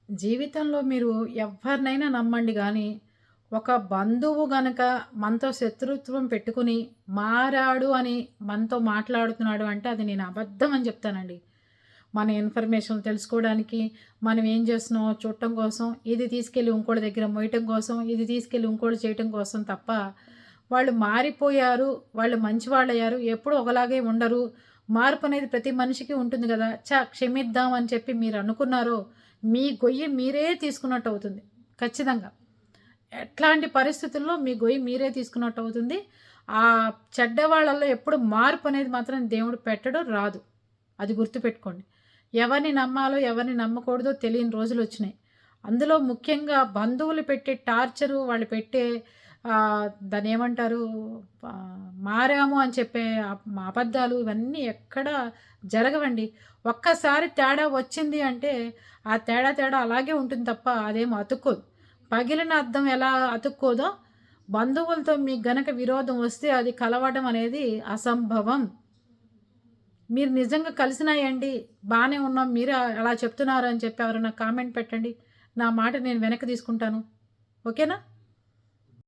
జీవితంలో మీరు ఎవరినైనా నమ్మండి గానీ, ఒక బంధువు గనక మనతో శత్రుత్వం పెట్టుకుని, మారాడు అని మనతో మాట్లాడుతున్నాడు అంటే అది నేను అబద్ధం అని చెప్తానండి. మన ఇన్ఫర్మేషన్ తెలుసుకోవడానికి, మనం ఏం చేస్తున్నామో చూడటం కోసం, ఇది తీసుకెళ్ళి ఇంకోడి దగ్గర మోయటం కోసం, ఇది తీసుకెళ్ళి ఇంకోటి చేయటం కోసం తప్ప, వాళ్ళు మారిపోయారు, వాళ్ళు మంచివాళ్ళయ్యారు, ఎప్పుడూ ఒకలాగే ఉండరు. మార్పనేది ప్రతి మనిషికి ఉంటుంది గదా! క్షమిద్దాం అని చెప్పి మీరనుకున్నారో, మీ గొయ్యి మీరే తీసుకున్నట్టవుతుంది. ఖచ్చితంగా. ఎట్లాంటి పరిస్థితుల్లో మీ గొయ్యి మీరే తీసుకున్నట్టవుతుంది. చెడ్డవాళ్ళలో ఎప్పుడు మార్పనేది మాత్రం దేవుడు పెట్టడు, రాదు. అది గుర్తుపెట్టుకోండి. ఎవరిని నమ్మాలో, ఎవరిని నమ్మకూడదో తెలియని రోజులొచ్చినాయి. అందులో ముఖ్యంగా బంధువులు పెట్టే టార్చరు, వాళ్ళు పెట్టే దాన్నేమంటారు మారాము అని చెప్పే అబద్ధాలు ఇవన్నీ ఎక్కడ జరగవండి. ఒక్కసారి తేడా వచ్చింది అంటే, ఆ తేడా అలాగే ఉంటుంది తప్ప అదేమి అతుక్కోదు. పగిలిన అద్దం ఎలా అతుక్కోదో, బంధువులతో మీకు గనక విరోధం వస్తే అది కలవడం అనేది అసంభవం. మీరు నిజంగా కలిసినాయండి, బానే ఉన్నాం, మీరే అలా చెప్తున్నారు అని చెప్పి ఎవరైనా కామెంట్ పెట్టండి. నా మాట నేను వెనక్కి తీసుకుంటాను. ఓకేనా?